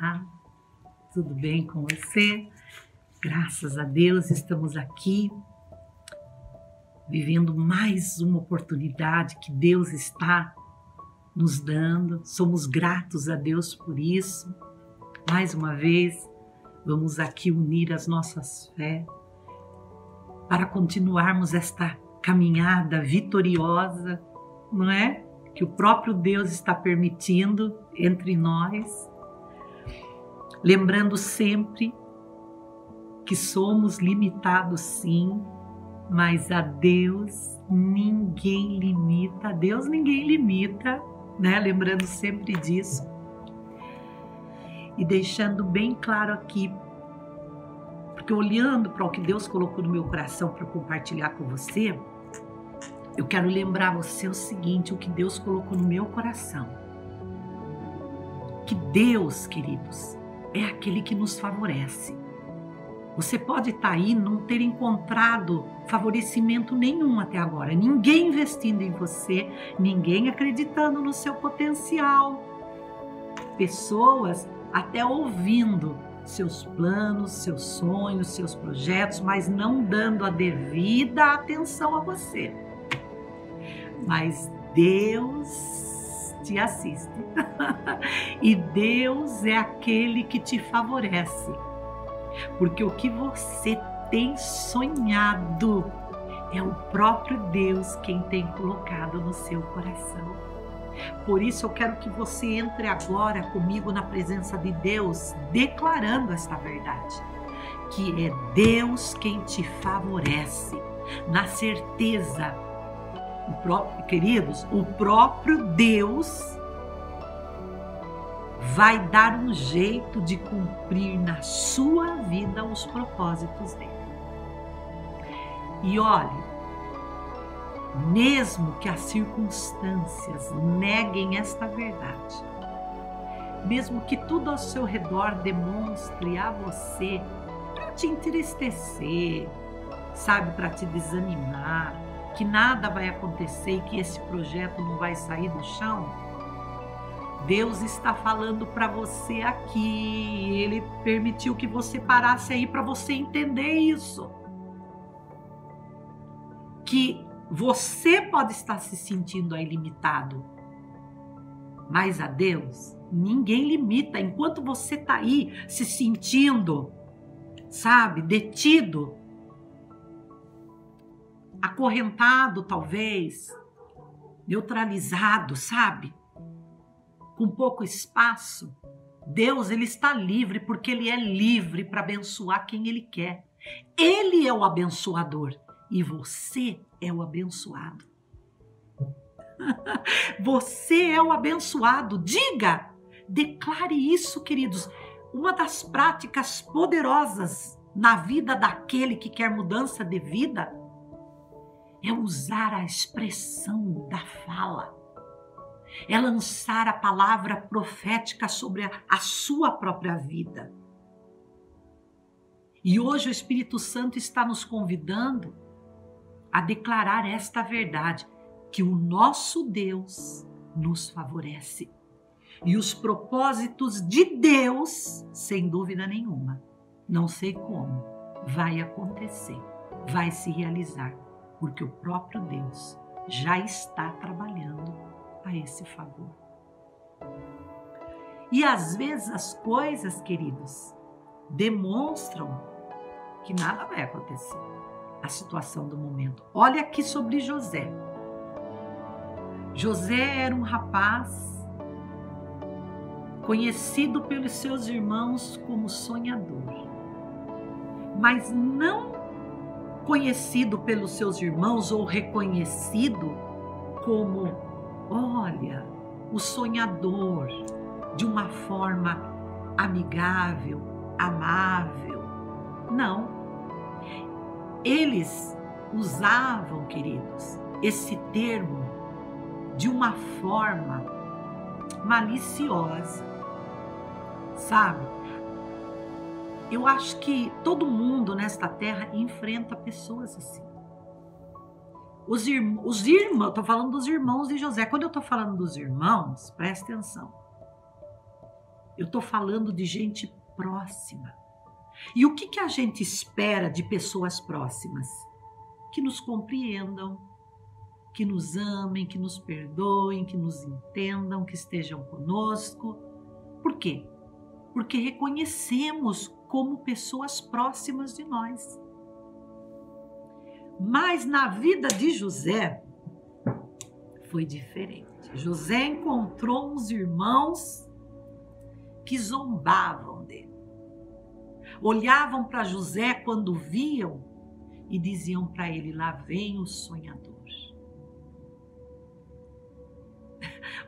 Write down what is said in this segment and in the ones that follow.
Olá, tudo bem com você? Graças a Deus estamos aqui vivendo mais uma oportunidade que Deus está nos dando. Somos gratos a Deus por isso. Mais uma vez, vamos aqui unir as nossas fés para continuarmos esta caminhada vitoriosa, não é? Que o próprio Deus está permitindo entre nós. Lembrando sempre que somos limitados sim, mas a Deus ninguém limita. A Deus ninguém limita, né? Lembrando sempre disso. E deixando bem claro aqui, porque olhando para o que Deus colocou no meu coração para compartilhar com você, eu quero lembrar você o seguinte, o que Deus colocou no meu coração. Que Deus, queridos, é aquele que nos favorece. Você pode estar aí e não ter encontrado favorecimento nenhum até agora. Ninguém investindo em você, ninguém acreditando no seu potencial. Pessoas até ouvindo seus planos, seus sonhos, seus projetos, mas não dando a devida atenção a você. Mas Deus te assiste. E Deus é aquele que te favorece. Porque o que você tem sonhado é o próprio Deus quem tem colocado no seu coração. Por isso eu quero que você entre agora comigo na presença de Deus, declarando esta verdade. Que é Deus quem te favorece, na certeza. Queridos, o próprio Deus vai dar um jeito de cumprir na sua vida os propósitos dele. E olhe, mesmo que as circunstâncias neguem esta verdade, mesmo que tudo ao seu redor demonstre a você para te entristecer, sabe, para te desanimar, que nada vai acontecer e que esse projeto não vai sair do chão, Deus está falando para você aqui. Ele permitiu que você parasse aí para você entender isso. Que você pode estar se sentindo aí limitado, mas a Deus ninguém limita. Enquanto você está aí se sentindo, sabe, detido, acorrentado talvez, neutralizado, sabe? Com pouco espaço, Deus ele está livre porque ele é livre para abençoar quem ele quer. Ele é o abençoador e você é o abençoado. Você é o abençoado. Diga, declare isso, queridos. Uma das práticas poderosas na vida daquele que quer mudança de vida é usar a expressão da fala. É lançar a palavra profética sobre a sua própria vida. E hoje o Espírito Santo está nos convidando a declarar esta verdade, que o nosso Deus nos favorece. E os propósitos de Deus, sem dúvida nenhuma, não sei como, vai acontecer, vai se realizar, porque o próprio Deus já está trabalhando a esse favor. E às vezes as coisas, queridos, demonstram que nada vai acontecer. A situação do momento. Olha aqui sobre José. José era um rapaz conhecido pelos seus irmãos como sonhador, mas não conhecido pelos seus irmãos ou reconhecido como, olha, o sonhador, de uma forma amigável, amável. Não. Eles usavam, queridos, esse termo de uma forma maliciosa, sabe? Eu acho que todo mundo nesta terra enfrenta pessoas assim. Os irmãos, eu estou falando dos irmãos de José. Quando eu estou falando dos irmãos, presta atenção. Eu estou falando de gente próxima. E o que a gente espera de pessoas próximas? Que nos compreendam, que nos amem, que nos perdoem, que nos entendam, que estejam conosco. Por quê? Porque reconhecemos como pessoas próximas de nós. Mas na vida de José foi diferente. José encontrou uns irmãos que zombavam dele. Olhavam para José quando viam e diziam para ele: lá vem o sonhador.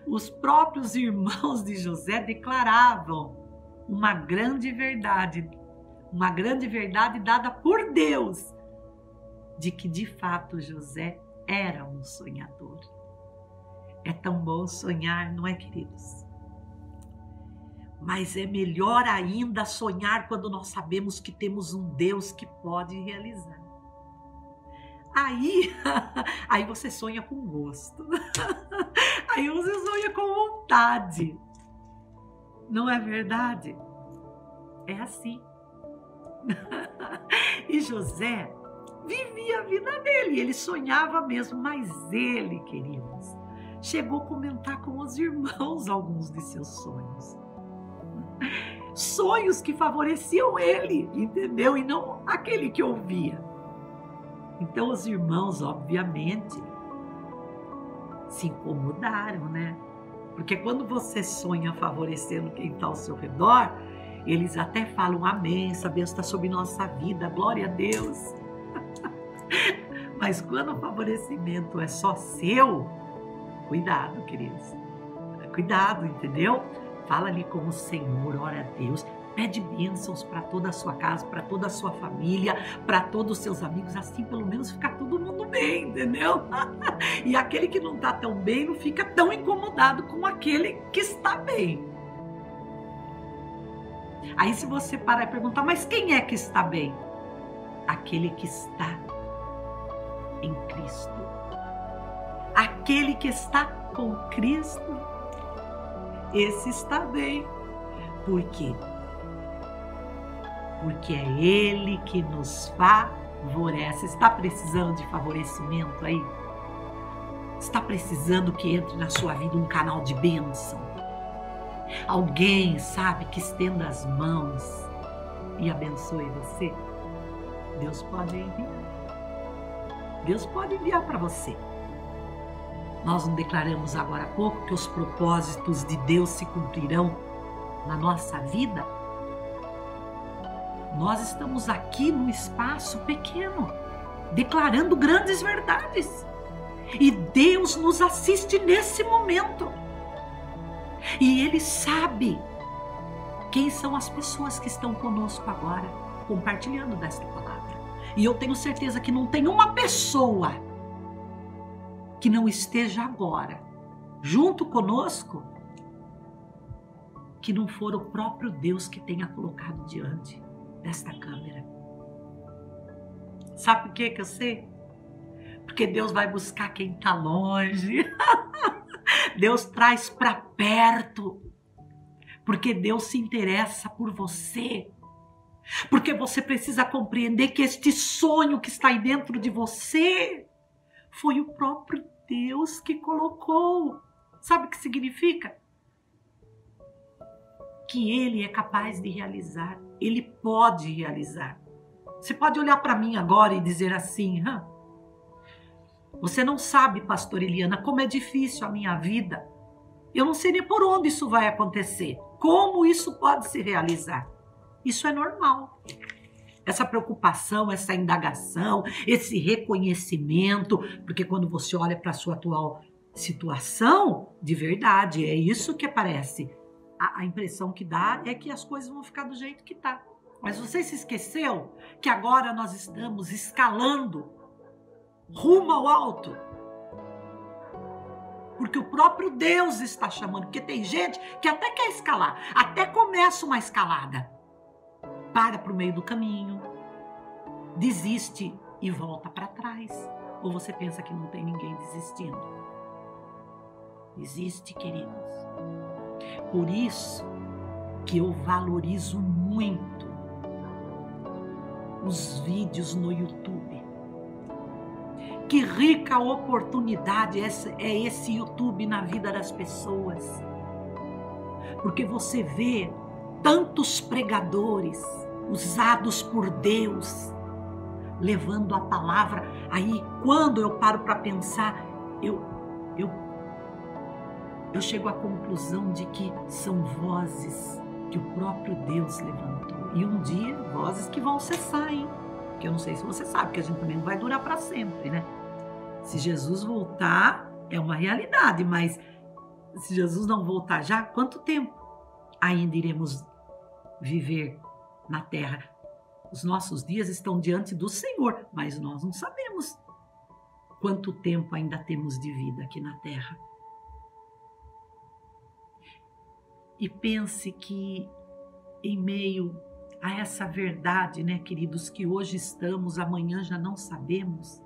Os próprios irmãos de José declaravam uma grande verdade dada por Deus, de que de fato José era um sonhador. É tão bom sonhar, não é, queridos? Mas é melhor ainda sonhar quando nós sabemos que temos um Deus que pode realizar. Aí você sonha com gosto. Aí você sonha com vontade. Não é verdade? É assim. E José vivia a vida dele. Ele sonhava mesmo, mas ele, queridos, chegou a comentar com os irmãos alguns de seus sonhos. Sonhos que favoreciam ele, entendeu? E não aquele que ouvia. Então os irmãos, obviamente, se incomodaram, né? Porque quando você sonha favorecendo quem está ao seu redor, eles até falam amém, essa bênção está sobre nossa vida, glória a Deus. Mas quando o favorecimento é só seu, cuidado, queridos. Cuidado, entendeu? Fala ali com o Senhor, ora a Deus, pede bênçãos para toda a sua casa, para toda a sua família, para todos os seus amigos, assim pelo menos fica todo mundo bem, entendeu? E aquele que não está tão bem não fica tão incomodado com aquele que está bem. Aí se você parar e perguntar, mas quem é que está bem? Aquele que está em Cristo. Aquele que está com Cristo, esse está bem. Por quê? Porque é Ele que nos favorece. Está precisando de favorecimento aí? Está precisando que entre na sua vida um canal de bênção? Alguém, sabe, que estenda as mãos e abençoe você? Deus pode enviar. Deus pode enviar para você. Nós não declaramos agora há pouco que os propósitos de Deus se cumprirão na nossa vida? Nós estamos aqui num espaço pequeno, declarando grandes verdades. E Deus nos assiste nesse momento. E Ele sabe quem são as pessoas que estão conosco agora, compartilhando desta palavra. E eu tenho certeza que não tem uma pessoa que não esteja agora junto conosco, que não for o próprio Deus que tenha colocado diante desta câmera. Sabe por que eu sei? Porque Deus vai buscar quem está longe. Deus traz para perto. Porque Deus se interessa por você. Porque você precisa compreender que este sonho que está aí dentro de você foi o próprio Deus que colocou. Sabe o que significa? Que Ele é capaz de realizar. Ele pode realizar. Você pode olhar para mim agora e dizer assim: você não sabe, pastor Eliana, como é difícil a minha vida. Eu não sei nem por onde isso vai acontecer. Como isso pode se realizar? Isso é normal. Essa preocupação, essa indagação, esse reconhecimento, porque quando você olha para a sua atual situação, de verdade, é isso que aparece. A impressão que dá é que as coisas vão ficar do jeito que está. Mas você se esqueceu que agora nós estamos escalando rumo ao alto? Porque o próprio Deus está chamando. Porque tem gente que até quer escalar, até começa uma escalada, para o meio do caminho, desiste e volta para trás. Ou você pensa que não tem ninguém desistindo? Existe, queridos. Por isso que eu valorizo muito os vídeos no YouTube. Que rica oportunidade é esse YouTube na vida das pessoas. Porque você vê tantos pregadores usados por Deus, levando a palavra. Aí, quando eu paro para pensar, eu chego à conclusão de que são vozes que o próprio Deus levantou. E um dia, vozes que vão cessar, hein? Que eu não sei se você sabe, que a gente também não vai durar para sempre, né? Se Jesus voltar, é uma realidade, mas se Jesus não voltar já, quanto tempo ainda iremos viver na terra? Os nossos dias estão diante do Senhor, mas nós não sabemos quanto tempo ainda temos de vida aqui na terra. E pense que em meio a essa verdade, né, queridos, que hoje estamos, amanhã já não sabemos,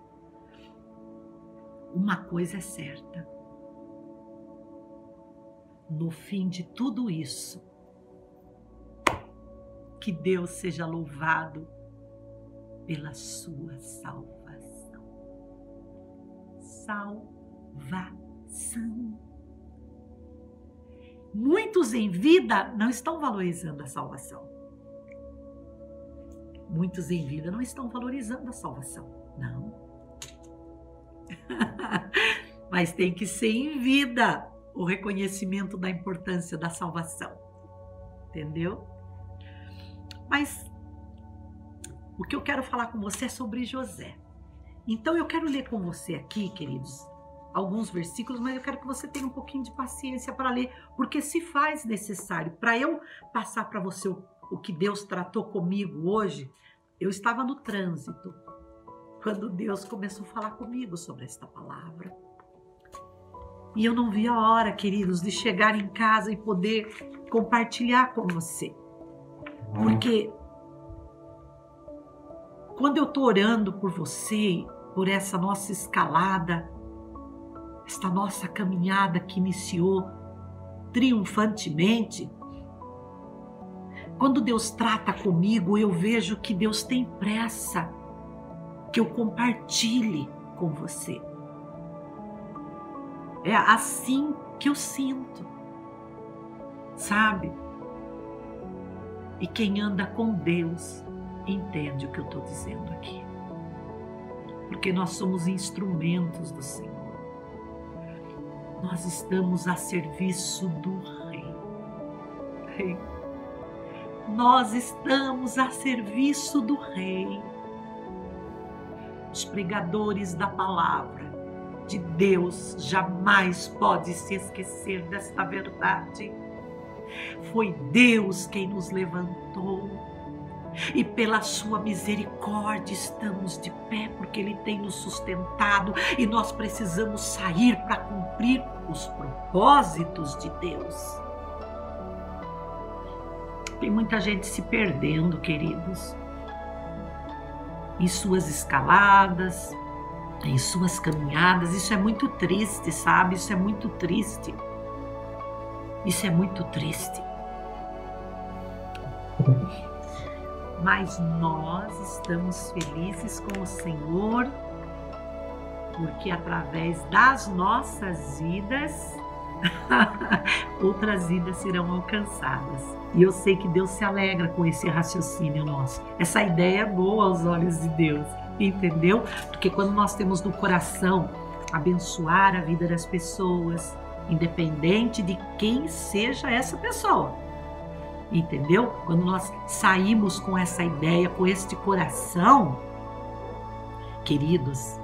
uma coisa é certa. No fim de tudo isso, que Deus seja louvado pela sua salvação. Salvação. Muitos em vida não estão valorizando a salvação. Muitos em vida não estão valorizando a salvação. Não. Mas tem que ser em vida o reconhecimento da importância da salvação. Entendeu? Mas o que eu quero falar com você é sobre José. Então eu quero ler com você aqui, queridos, alguns versículos, mas eu quero que você tenha um pouquinho de paciência para ler, porque se faz necessário. Para eu passar para você o que Deus tratou comigo hoje, eu estava no trânsito, quando Deus começou a falar comigo sobre esta palavra. E eu não vi a hora, queridos, de chegar em casa e poder compartilhar com você. Porque quando eu estou orando por você, por essa nossa escalada, esta nossa caminhada que iniciou triunfantemente, quando Deus trata comigo, eu vejo que Deus tem pressa que eu compartilhe com você. É assim que eu sinto, sabe? E quem anda com Deus entende o que eu estou dizendo aqui. Porque nós somos instrumentos do Senhor. Nós estamos a serviço do Rei. Nós estamos a serviço do Rei. Os pregadores da palavra de Deus jamais podem se esquecer desta verdade. Foi Deus quem nos levantou e pela sua misericórdia estamos de pé, porque Ele tem nos sustentado e nós precisamos sair para cumprir os propósitos de Deus. Tem muita gente se perdendo, queridos, em suas escaladas, em suas caminhadas. Isso é muito triste, sabe? Isso é muito triste. Isso é muito triste. Mas nós estamos felizes com o Senhor, porque através das nossas vidas, outras vidas serão alcançadas. E eu sei que Deus se alegra com esse raciocínio nosso. Essa ideia é boa aos olhos de Deus, entendeu? Porque quando nós temos no coração abençoar a vida das pessoas, independente de quem seja essa pessoa, entendeu? Quando nós saímos com essa ideia, com este coração, queridos,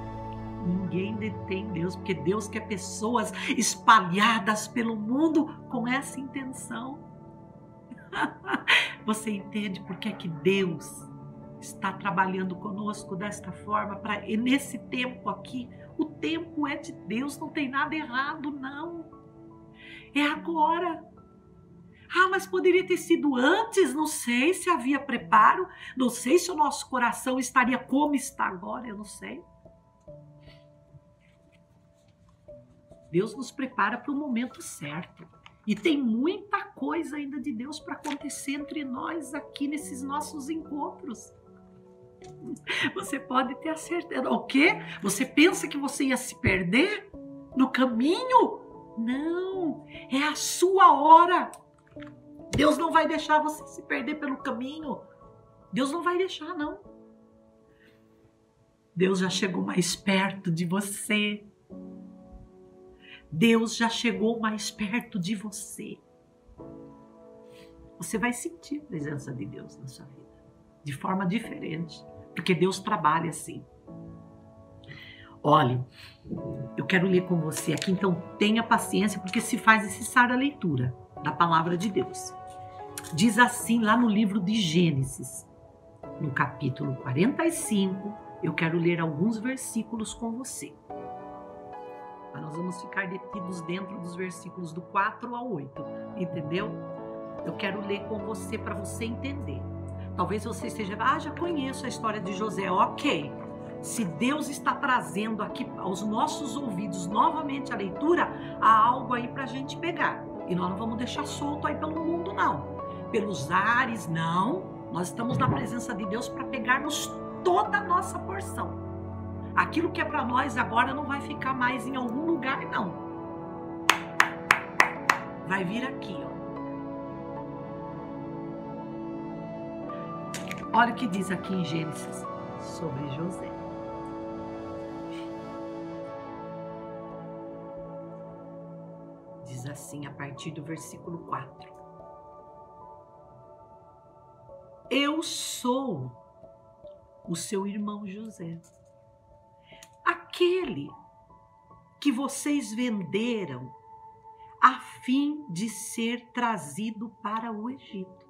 ninguém detém Deus, porque Deus quer pessoas espalhadas pelo mundo com essa intenção. Você entende por que é que Deus está trabalhando conosco desta forma? E nesse tempo aqui, o tempo é de Deus, não tem nada errado, não. É agora. Ah, mas poderia ter sido antes, não sei se havia preparo, não sei se o nosso coração estaria como está agora, eu não sei. Deus nos prepara para o momento certo. E tem muita coisa ainda de Deus para acontecer entre nós aqui nesses nossos encontros. Você pode ter a certeza. O quê? Você pensa que você ia se perder no caminho? Não, é a sua hora. Deus não vai deixar você se perder pelo caminho. Deus não vai deixar, não. Deus já chegou mais perto de você. Deus já chegou mais perto de você. Você vai sentir a presença de Deus na sua vida, de forma diferente, porque Deus trabalha assim. Olha, eu quero ler com você aqui, então tenha paciência, porque se faz necessária a leitura da palavra de Deus. Diz assim lá no livro de Gênesis, no capítulo 45, eu quero ler alguns versículos com você. Mas nós vamos ficar detidos dentro dos versículos do 4 ao 8, entendeu? Eu quero ler com você para você entender. Talvez você esteja, já conheço a história de José, ok. Se Deus está trazendo aqui aos nossos ouvidos novamente a leitura, há algo aí para a gente pegar. E nós não vamos deixar solto aí pelo mundo, não. Pelos ares, não. Nós estamos na presença de Deus para pegarmos toda a nossa porção. Aquilo que é para nós agora não vai ficar mais em algum lugar, não. Vai vir aqui, ó. Olha o que diz aqui em Gênesis sobre José. Diz assim, a partir do versículo 4. Eu sou o seu irmão José, aquele que vocês venderam a fim de ser trazido para o Egito.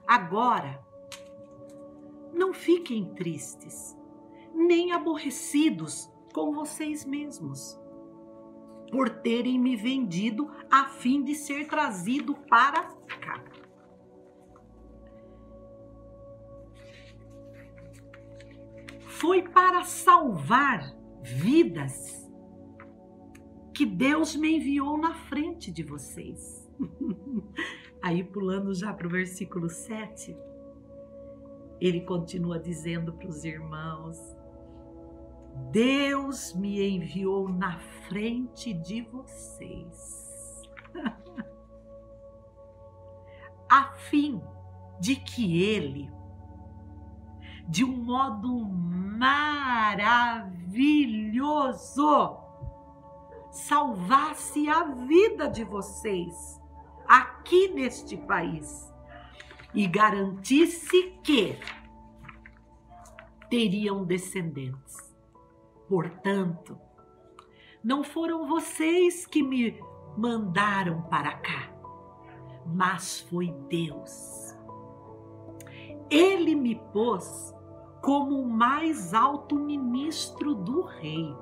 Agora, não fiquem tristes, nem aborrecidos com vocês mesmos, por terem me vendido a fim de ser trazido para cá. Foi para salvar vidas que Deus me enviou na frente de vocês. Aí, pulando já para o versículo 7, ele continua dizendo para os irmãos: Deus me enviou na frente de vocês, a fim de que ele, de um modo maravilhoso, salvasse a vida de vocês aqui neste país e garantisse que teriam descendentes. Portanto, não foram vocês que me mandaram para cá, mas foi Deus. Ele me pôs como o mais alto ministro do rei.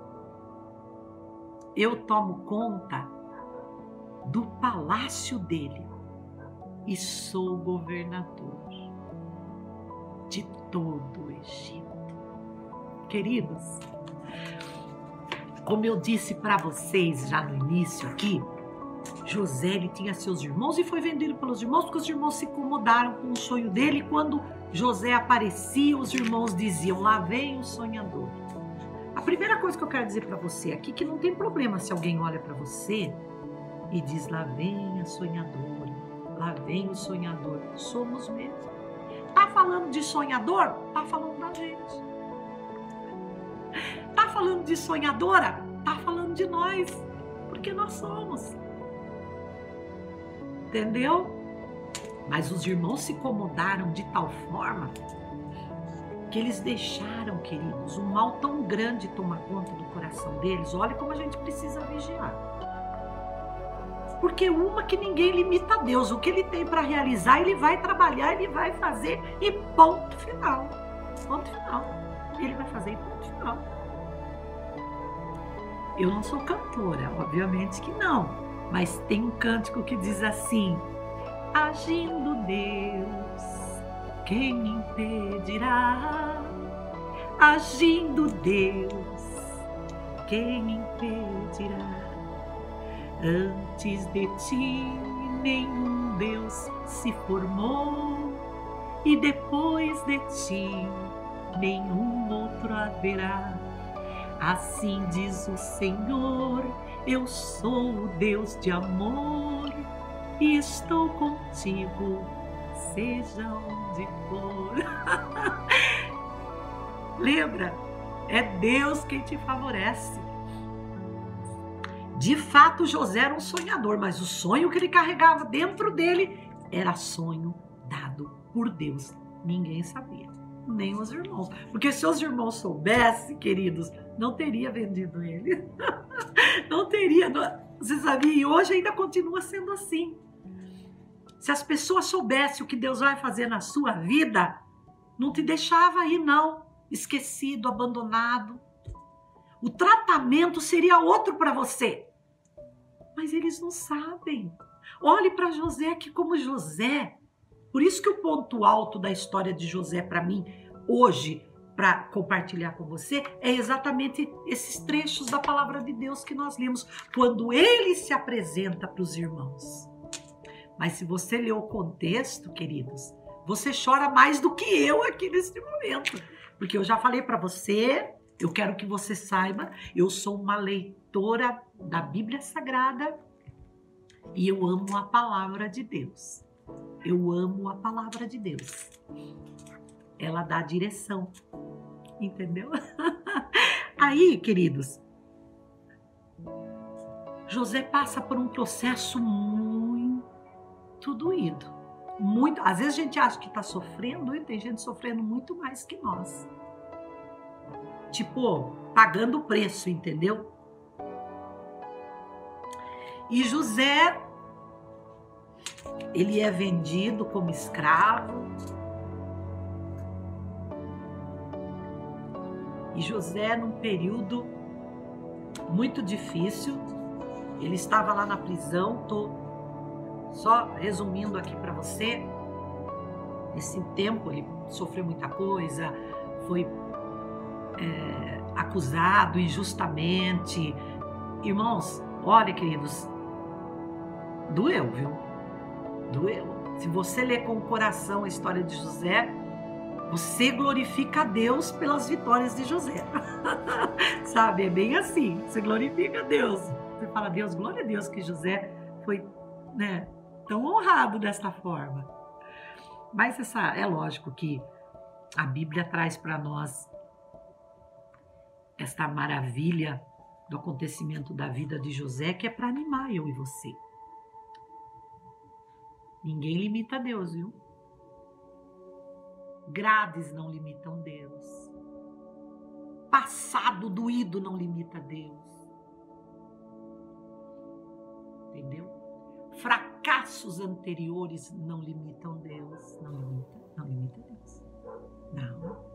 Eu tomo conta do palácio dele e sou governador de todo o Egito. Queridos, como eu disse para vocês já no início aqui, José, ele tinha seus irmãos e foi vendido pelos irmãos porque os irmãos se incomodaram com o sonho dele. E quando José aparecia, os irmãos diziam: lá vem o sonhador. A primeira coisa que eu quero dizer para você aqui é que não tem problema se alguém olha para você e diz: lá vem a sonhadora, lá vem o sonhador. Somos mesmo. Tá falando de sonhador? Tá falando da gente. Tá falando de sonhadora? Tá falando de nós, porque nós somos. Entendeu? Mas os irmãos se incomodaram de tal forma que eles deixaram, queridos, um mal tão grande tomar conta do coração deles. Olha como a gente precisa vigiar. Porque uma que ninguém limita a Deus. O que ele tem para realizar, ele vai trabalhar, ele vai fazer e ponto final. Ponto final. Ele vai fazer e ponto final. Eu não sou cantora, obviamente que não. Mas tem um cântico que diz assim: agindo Deus, quem me impedirá? Agindo Deus, quem me impedirá? Antes de ti nenhum Deus se formou, e depois de ti nenhum outro haverá. Assim diz o Senhor, eu sou o Deus de amor, e estou contigo, seja onde for. Lembra? É Deus quem te favorece. De fato, José era um sonhador, mas o sonho que ele carregava dentro dele era sonho dado por Deus. Ninguém sabia, nem os irmãos. Porque se os irmãos soubessem, queridos, não teria vendido ele. Não teria. Você sabia? E hoje ainda continua sendo assim. Se as pessoas soubessem o que Deus vai fazer na sua vida, não te deixava aí, não. Esquecido, abandonado. O tratamento seria outro para você. Mas eles não sabem. Olhe para José aqui como José. Por isso que o ponto alto da história de José para mim, hoje, para compartilhar com você, é exatamente esses trechos da palavra de Deus que nós lemos, quando ele se apresenta para os irmãos. Mas se você ler o contexto, queridos, você chora mais do que eu aqui nesse momento. Porque eu já falei para você, eu quero que você saiba, eu sou uma leitora da Bíblia Sagrada e eu amo a palavra de Deus. Eu amo a palavra de Deus. Ela dá direção, entendeu? Aí, queridos, José passa por um processo muito doído. Muito, às vezes a gente acha que está sofrendo e tem gente sofrendo muito mais que nós. Tipo, pagando o preço, entendeu? E José, ele é vendido como escravo. E José, num período muito difícil, ele estava lá na prisão, só resumindo aqui para você, nesse tempo ele sofreu muita coisa, foi acusado injustamente. Irmãos, olha, queridos, doeu, viu? Doeu. Se você ler com o coração a história de José, você glorifica a Deus pelas vitórias de José. Sabe, é bem assim, você glorifica a Deus. Você fala, Deus, glória a Deus que José foi, né, tão honrado dessa forma. Mas é lógico que a Bíblia traz para nós esta maravilha do acontecimento da vida de José, que é para animar eu e você. Ninguém limita Deus, viu? Grades não limitam Deus. Passado doído não limita Deus. Entendeu? Fracassos anteriores não limitam Deus. Não limita Deus. Não.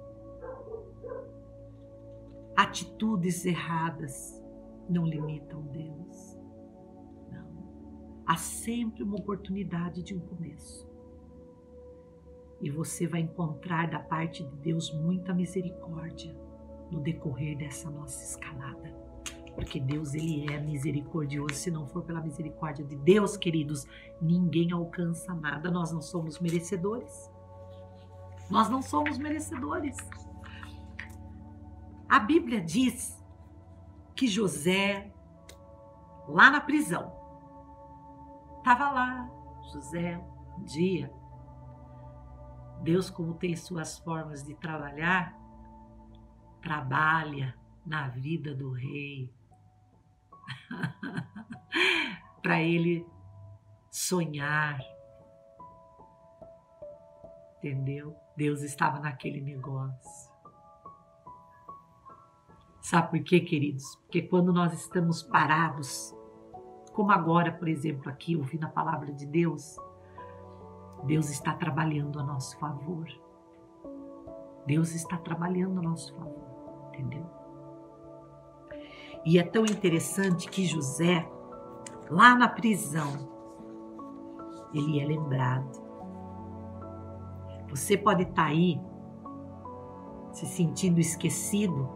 Atitudes erradas não limitam Deus. Não. Há sempre uma oportunidade de um começo. E você vai encontrar da parte de Deus muita misericórdia no decorrer dessa nossa escalada. Porque Deus, ele é misericordioso. Se não for pela misericórdia de Deus, queridos, ninguém alcança nada. Nós não somos merecedores. Nós não somos merecedores. A Bíblia diz que José, lá na prisão, estava lá, José, um dia. Deus, como tem suas formas de trabalhar, trabalha na vida do rei. Para ele sonhar. Entendeu? Deus estava naquele negócio. Sabe por quê, queridos? Porque quando nós estamos parados, como agora, por exemplo, aqui, ouvindo a palavra de Deus, Deus está trabalhando a nosso favor. Deus está trabalhando a nosso favor, entendeu? E é tão interessante que José, lá na prisão, ele é lembrado. Você pode estar aí se sentindo esquecido,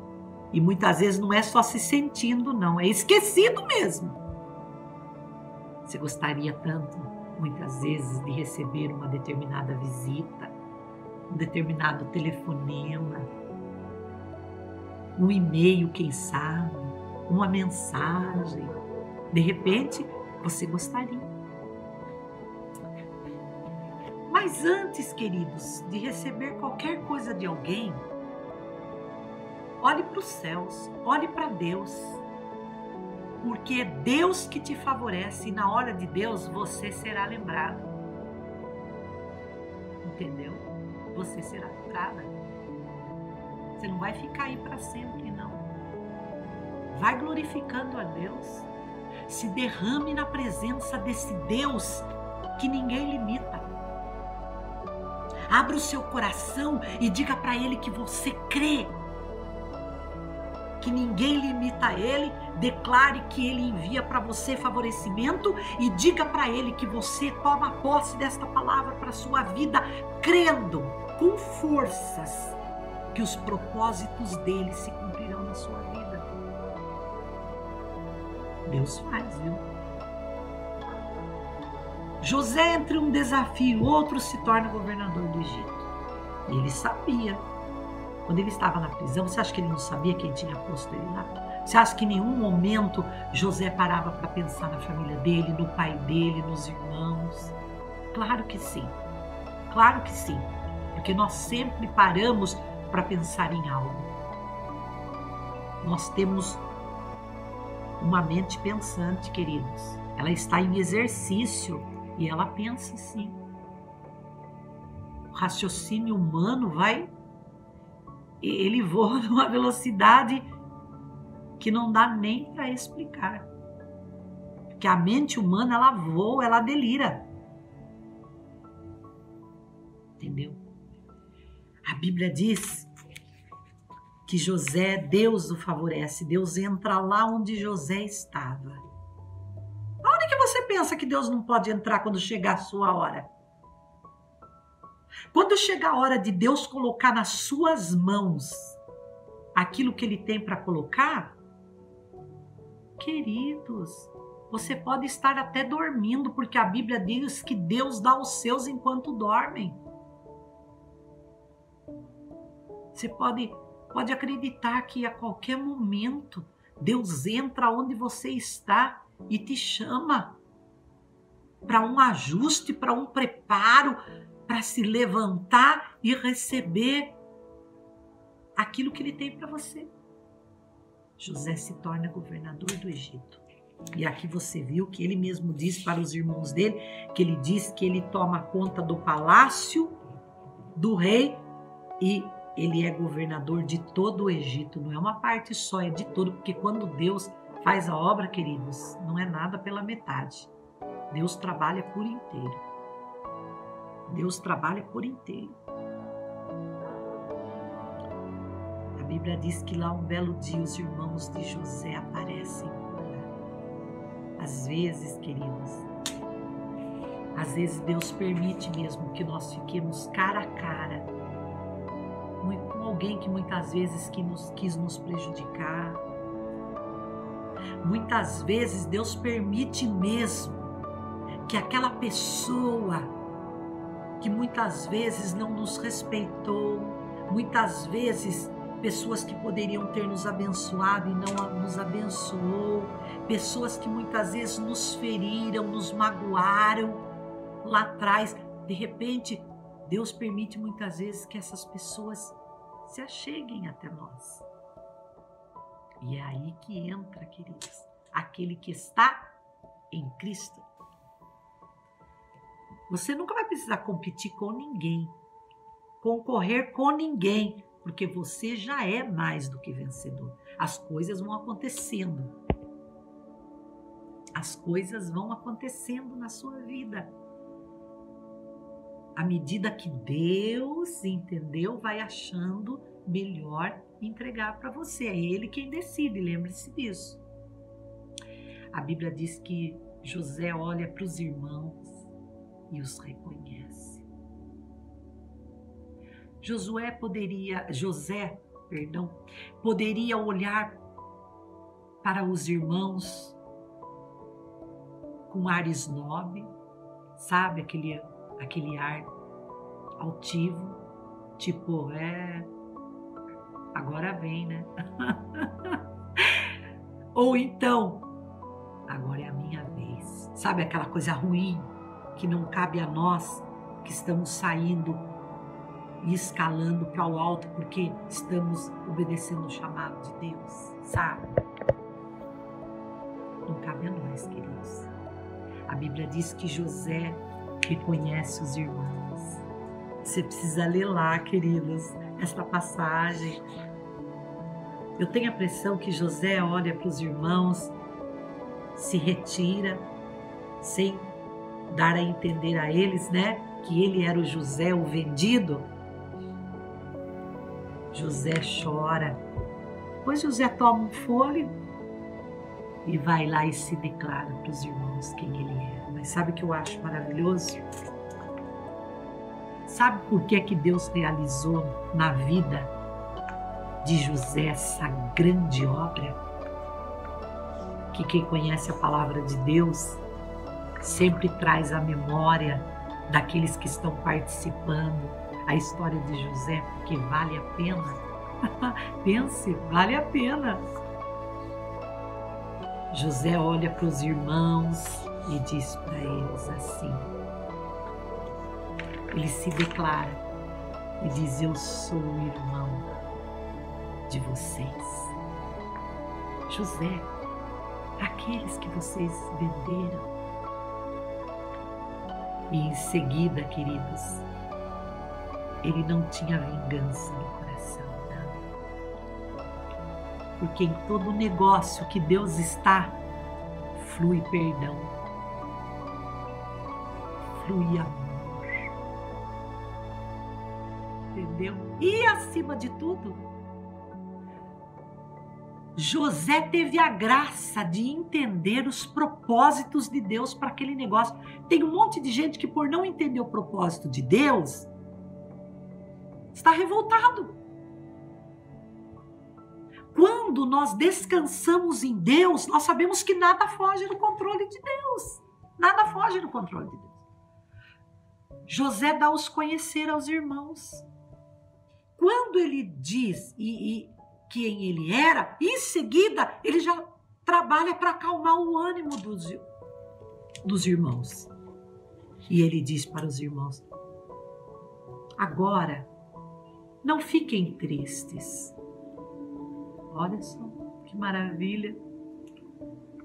e muitas vezes não é só se sentindo, não, é esquecido mesmo. Você gostaria tanto, muitas vezes, de receber uma determinada visita, um determinado telefonema, um e-mail, quem sabe, uma mensagem. De repente, você gostaria. Mas antes, queridos, de receber qualquer coisa de alguém, olhe para os céus, olhe para Deus. Porque é Deus que te favorece e na hora de Deus você será lembrado. Entendeu? Você será lembrada. Você não vai ficar aí para sempre, não. Vai glorificando a Deus. Se derrame na presença desse Deus que ninguém limita. Abra o seu coração e diga para Ele que você crê. Que ninguém limita Ele. Declare que Ele envia para você favorecimento e diga para Ele que você toma posse desta palavra para a sua vida, crendo com forças que os propósitos dele se cumprirão na sua vida. Deus faz, viu? José, entre um desafio e outro, se torna governador do Egito. E ele sabia. Quando ele estava na prisão, você acha que ele não sabia quem tinha posto ele lá? Você acha que em nenhum momento José parava para pensar na família dele, no pai dele, nos irmãos? Claro que sim. Claro que sim. Porque nós sempre paramos para pensar em algo. Nós temos uma mente pensante, queridos. Ela está em exercício e ela pensa sim. O raciocínio humano ele voa numa velocidade que não dá nem para explicar. Porque a mente humana, ela voa, ela delira. Entendeu? A Bíblia diz que José, Deus o favorece. Deus entra lá onde José estava. Aonde que você pensa que Deus não pode entrar quando chegar a sua hora? Quando chegar a hora de Deus colocar nas suas mãos aquilo que Ele tem para colocar, queridos, você pode estar até dormindo, porque a Bíblia diz que Deus dá aos seus enquanto dormem. Você pode acreditar que a qualquer momento Deus entra onde você está e te chama para um ajuste, para um preparo, para se levantar e receber aquilo que Ele tem para você. José se torna governador do Egito. E aqui você viu que ele mesmo diz para os irmãos dele, que ele diz que ele toma conta do palácio do rei e ele é governador de todo o Egito. Não é uma parte só, é de todo, porque quando Deus faz a obra, queridos, não é nada pela metade. Deus trabalha por inteiro. Deus trabalha por inteiro. A Bíblia diz que lá um belo dia os irmãos de José aparecem por lá. Às vezes, queridos, às vezes Deus permite mesmo que nós fiquemos cara a cara com alguém que muitas vezes quis nos prejudicar. Muitas vezes Deus permite mesmo que aquela pessoa que muitas vezes não nos respeitou, muitas vezes pessoas que poderiam ter nos abençoado e não nos abençoou, pessoas que muitas vezes nos feriram, nos magoaram lá atrás. De repente, Deus permite muitas vezes que essas pessoas se acheguem até nós. E é aí que entra, queridos, aquele que está em Cristo. Você nunca vai precisar competir com ninguém, concorrer com ninguém, porque você já é mais do que vencedor. As coisas vão acontecendo. As coisas vão acontecendo na sua vida. À medida que Deus, entendeu, vai achando melhor entregar para você. É Ele quem decide, lembre-se disso. A Bíblia diz que José olha para os irmãos e os reconhece. José poderia olhar para os irmãos com ar snob, sabe? Aquele ar altivo, tipo, agora vem, né? Ou então, agora é a minha vez. Sabe aquela coisa ruim que não cabe a nós que estamos saindo e escalando para o alto porque estamos obedecendo o chamado de Deus, sabe? Não cabe a nós, queridos. A Bíblia diz que José reconhece os irmãos. Você precisa ler lá, queridos, esta passagem. Eu tenho a impressão que José olha para os irmãos, se retira, sem dar a entender a eles, né, que ele era o José, o vendido. José chora. Depois José toma um fôlego e vai lá e se declara para os irmãos quem ele era. Mas sabe o que eu acho maravilhoso? Sabe por que Deus realizou na vida de José essa grande obra? Que quem conhece a palavra de Deus sempre traz à memória daqueles que estão participando a história de José, porque vale a pena. Pense, vale a pena. José olha para os irmãos e diz para eles assim. Ele se declara e diz: eu sou o irmão de vocês. José, aqueles que vocês venderam. E em seguida, queridos, ele não tinha vingança no coração, não. Porque em todo negócio que Deus está, flui perdão, flui amor. Entendeu? E acima de tudo, José teve a graça de entender os propósitos de Deus para aquele negócio. Tem um monte de gente que, por não entender o propósito de Deus, está revoltado. Quando nós descansamos em Deus, nós sabemos que nada foge do controle de Deus. Nada foge do controle de Deus. José dá os conhecer aos irmãos. Quando ele diz quem ele era, em seguida ele já trabalha para acalmar o ânimo dos irmãos. E ele diz para os irmãos: agora, não fiquem tristes. Olha só, que maravilha.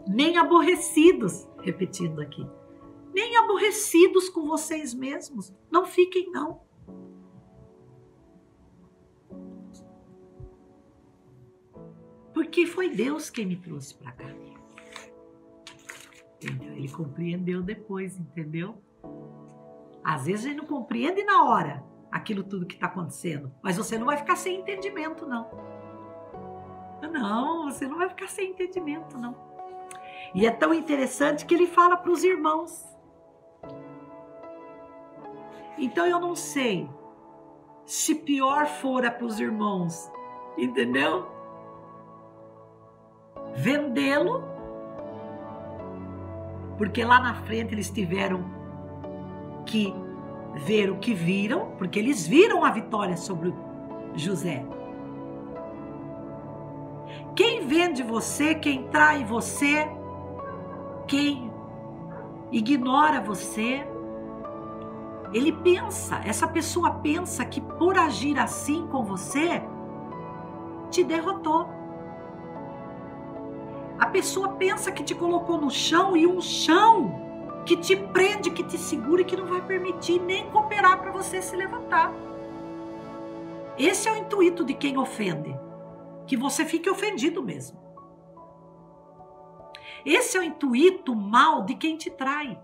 Nem aborrecidos, repetindo aqui. Nem aborrecidos com vocês mesmos. Não fiquem, não. Porque foi Deus quem me trouxe para cá. Entendeu? Ele compreendeu depois, entendeu? Às vezes ele não compreende na hora aquilo tudo que está acontecendo, mas você não vai ficar sem entendimento, não. Não, você não vai ficar sem entendimento, não. E é tão interessante que ele fala para os irmãos. Então eu não sei se pior fora para os irmãos, entendeu? Vendê-lo, porque lá na frente eles tiveram que ver o que viram, porque eles viram a vitória sobre José. Quem vende você, quem trai você, quem ignora você, ele pensa, essa pessoa pensa que por agir assim com você, te derrotou. A pessoa pensa que te colocou no chão, e um chão que te prende, que te segura e que não vai permitir nem cooperar para você se levantar. Esse é o intuito de quem ofende, que você fique ofendido mesmo. Esse é o intuito mal de quem te trai,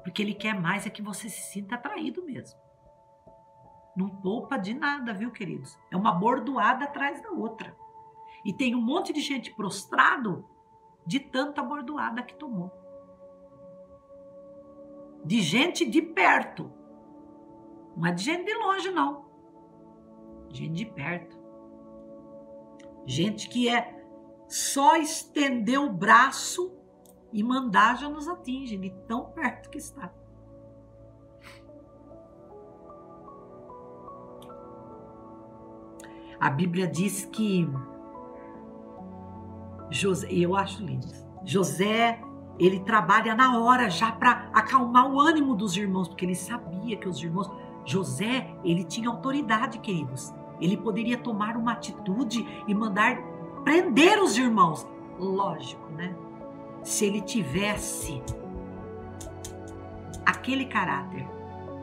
porque ele quer mais é que você se sinta traído mesmo. Não poupa de nada, viu, queridos? É uma bordoada atrás da outra. E tem um monte de gente prostrado de tanta bordoada que tomou. De gente de perto. Não é de gente de longe, não. Gente de perto. Gente que só estender o braço E mandar já nos atinge, de tão perto que está. A Bíblia diz que José, eu acho lindo, José, ele trabalha na hora já para acalmar o ânimo dos irmãos, porque ele sabia que os irmãos... José, ele tinha autoridade, queridos. Ele poderia tomar uma atitude e mandar prender os irmãos. Lógico, né? Se ele tivesse aquele caráter.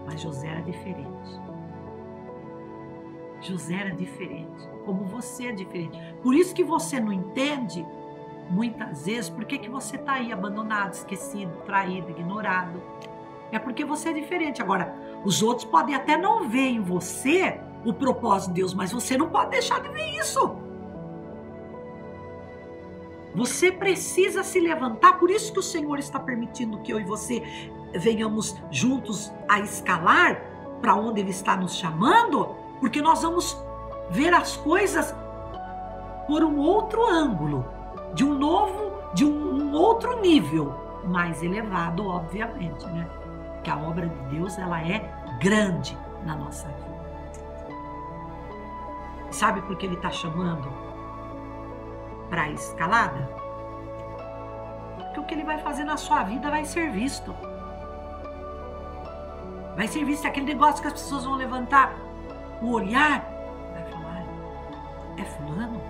Mas José era diferente. José era diferente. Como você é diferente. Por isso que você não entende, muitas vezes, por que você está aí abandonado, esquecido, traído, ignorado. É porque você é diferente. Agora, os outros podem até não ver em você o propósito de Deus, mas você não pode deixar de ver isso. Você precisa se levantar, por isso que o Senhor está permitindo que eu e você venhamos juntos a escalar para onde Ele está nos chamando, porque nós vamos ver as coisas por um outro ângulo, de um outro nível, mais elevado, obviamente, né? Porque a obra de Deus, ela é grande na nossa vida. Sabe por que Ele está chamando para a escalada? Porque o que Ele vai fazer na sua vida vai ser visto. Vai ser visto aquele negócio que as pessoas vão levantar o olhar, vai falar, é fulano?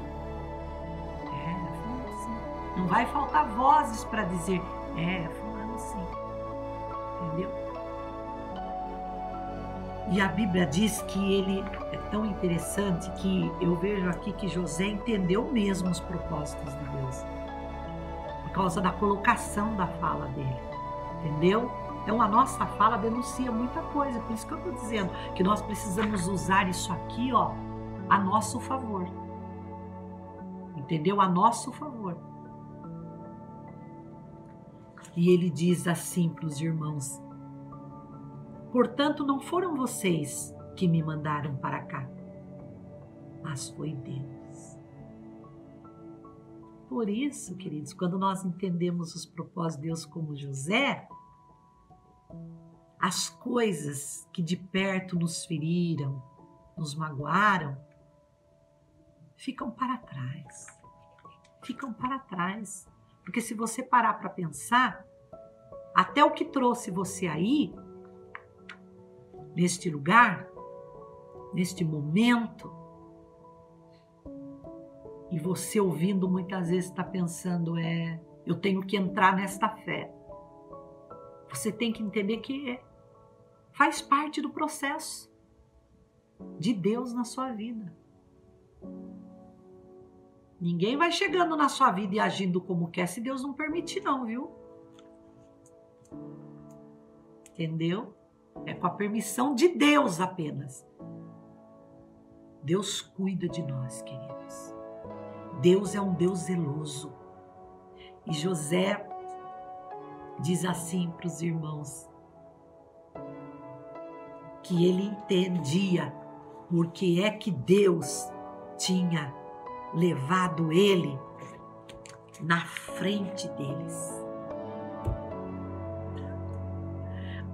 É fulano sim. Não vai faltar vozes para dizer, é fulano sim. Entendeu? E a Bíblia diz que ele é tão interessante que eu vejo aqui que José entendeu mesmo os propósitos de Deus. Por causa da colocação da fala dele. Entendeu? Então a nossa fala denuncia muita coisa. Por isso que eu estou dizendo que nós precisamos usar isso aqui, ó, a nosso favor. Entendeu? A nosso favor. E ele diz assim para os irmãos: portanto, não foram vocês que me mandaram para cá, mas foi Deus. Por isso, queridos, quando nós entendemos os propósitos de Deus como José, as coisas que de perto nos feriram, nos magoaram, ficam para trás. Ficam para trás. Porque se você parar para pensar, até o que trouxe você aí, neste lugar, neste momento, e você ouvindo muitas vezes está pensando, eu tenho que entrar nesta fé. Você tem que entender que faz parte do processo de Deus na sua vida. Ninguém vai chegando na sua vida e agindo como quer se Deus não permitir não, viu? Entendeu? É com a permissão de Deus apenas. Deus cuida de nós, queridos. Deus é um Deus zeloso. E José diz assim para os irmãos que ele entendia porque é que Deus tinha levado ele na frente deles.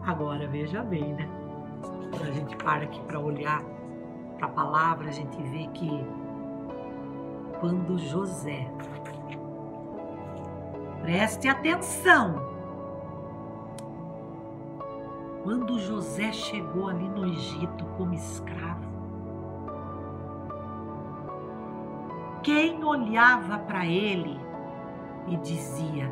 Agora, veja bem, né? Quando a gente para aqui para olhar para a palavra, a gente vê que quando José, preste atenção, quando José chegou ali no Egito como escravo, quem olhava para ele e dizia,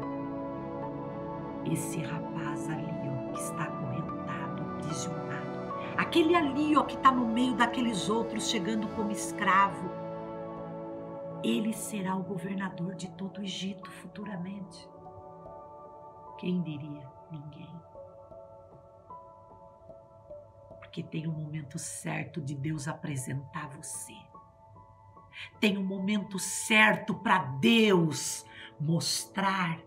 esse rapaz ali, ó, que está acorrentado, aprisionado, aquele ali, ó, que está no meio daqueles outros chegando como escravo, ele será o governador de todo o Egito futuramente. Quem diria? Ninguém. Porque tem um momento certo de Deus apresentar você. Tem um momento certo para Deus mostrar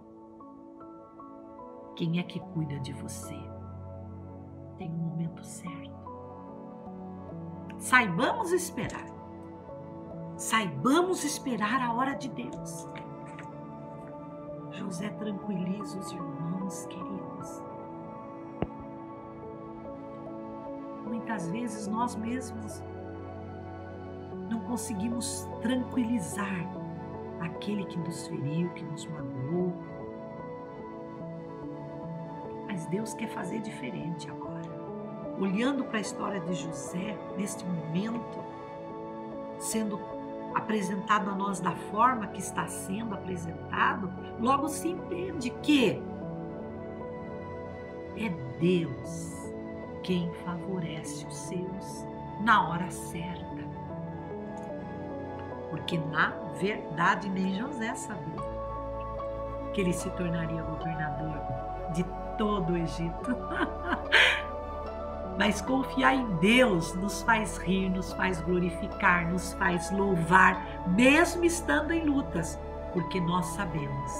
quem é que cuida de você. Tem um momento certo. Saibamos esperar. Saibamos esperar a hora de Deus. José tranquiliza os irmãos, queridos. Muitas vezes nós mesmos não conseguimos tranquilizar aquele que nos feriu, que nos magoou. Mas Deus quer fazer diferente agora. Olhando para a história de José, neste momento, sendo apresentado a nós da forma que está sendo apresentado, logo se entende que é Deus quem favorece os seus na hora certa. Porque na verdade nem José sabia que ele se tornaria governador de todo o Egito. Mas confiar em Deus nos faz rir, nos faz glorificar, nos faz louvar, mesmo estando em lutas, porque nós sabemos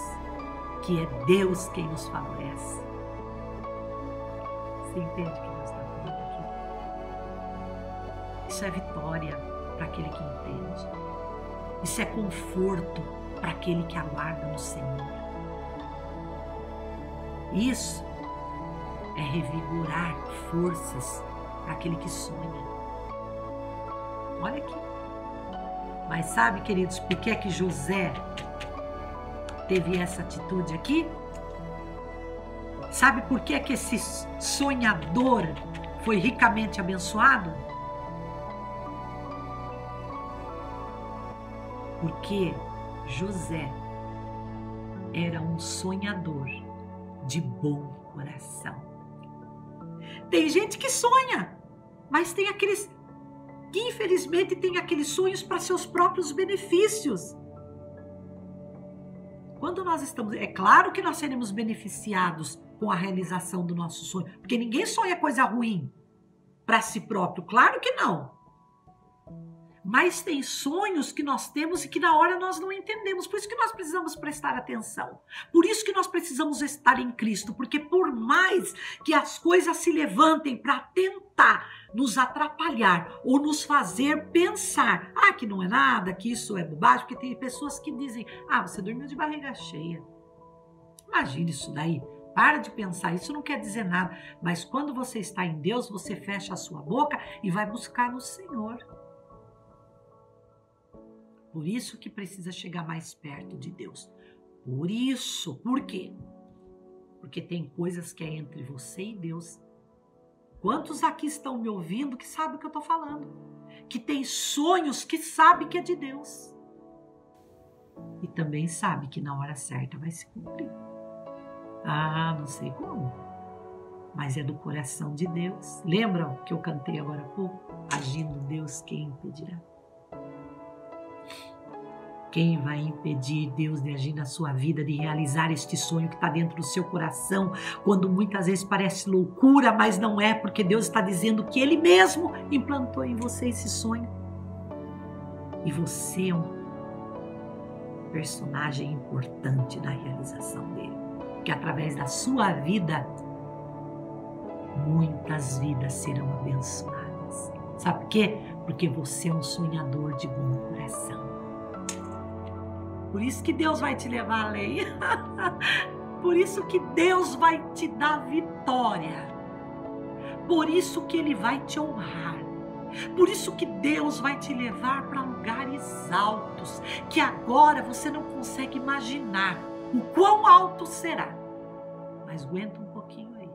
que é Deus quem nos favorece. Você entende o que nós estamos falando aqui? Isso é vitória para aquele que entende. Isso é conforto para aquele que aguarda no Senhor. Isso é revigorar forças para aquele que sonha. Olha aqui. Mas sabe, queridos, por que é que José teve essa atitude aqui? Sabe por que é que esse sonhador foi ricamente abençoado? Porque José era um sonhador de bom coração. Tem gente que sonha, mas tem aqueles que infelizmente tem aqueles sonhos para seus próprios benefícios. Quando nós estamos, é claro que nós seremos beneficiados com a realização do nosso sonho, porque ninguém sonha coisa ruim para si próprio, claro que não. Mas tem sonhos que nós temos e que na hora nós não entendemos. Por isso que nós precisamos prestar atenção. Por isso que nós precisamos estar em Cristo. Porque por mais que as coisas se levantem para tentar nos atrapalhar ou nos fazer pensar, que não é nada, que isso é bobagem, porque tem pessoas que dizem, você dormiu de barriga cheia. Imagina isso daí. Para de pensar, isso não quer dizer nada. Mas quando você está em Deus, você fecha a sua boca e vai buscar no Senhor. Por isso que precisa chegar mais perto de Deus. Por isso. Por quê? Porque tem coisas que é entre você e Deus. Quantos aqui estão me ouvindo que sabem o que eu estou falando? Que tem sonhos que sabem que é de Deus. E também sabe que na hora certa vai se cumprir. Não sei como. Mas é do coração de Deus. Lembram que eu cantei agora há pouco? Agindo Deus, quem impedirá? Quem vai impedir Deus de agir na sua vida, de realizar este sonho que está dentro do seu coração, quando muitas vezes parece loucura, mas não é, porque Deus está dizendo que Ele mesmo implantou em você esse sonho. E você é um personagem importante na realização dele, porque através da sua vida, muitas vidas serão abençoadas. Sabe por quê? Porque você é um sonhador de bom coração. Por isso que Deus vai te levar além. Por isso que Deus vai te dar vitória. Por isso que Ele vai te honrar. Por isso que Deus vai te levar para lugares altos, que agora você não consegue imaginar o quão alto será. Mas aguenta um pouquinho aí,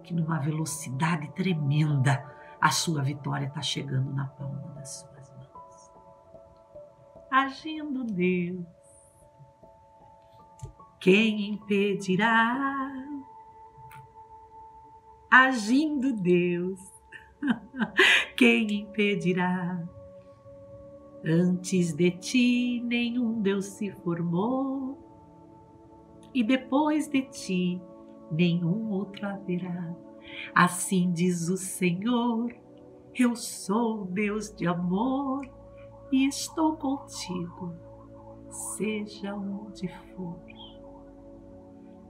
que numa velocidade tremenda a sua vitória está chegando na palma das suas mãos. Agindo Deus, quem impedirá? Agindo Deus, quem impedirá? Antes de ti nenhum Deus se formou, e depois de ti nenhum outro haverá. Assim diz o Senhor, eu sou Deus de amor e estou contigo, seja onde for.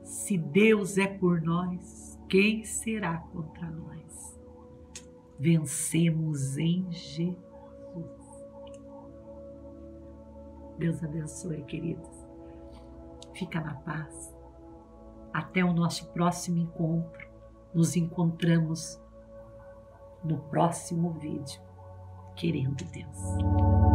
Se Deus é por nós, quem será contra nós? Vencemos em Jesus. Deus abençoe, queridos. Fica na paz. Até o nosso próximo encontro. Nos encontramos no próximo vídeo, querendo Deus.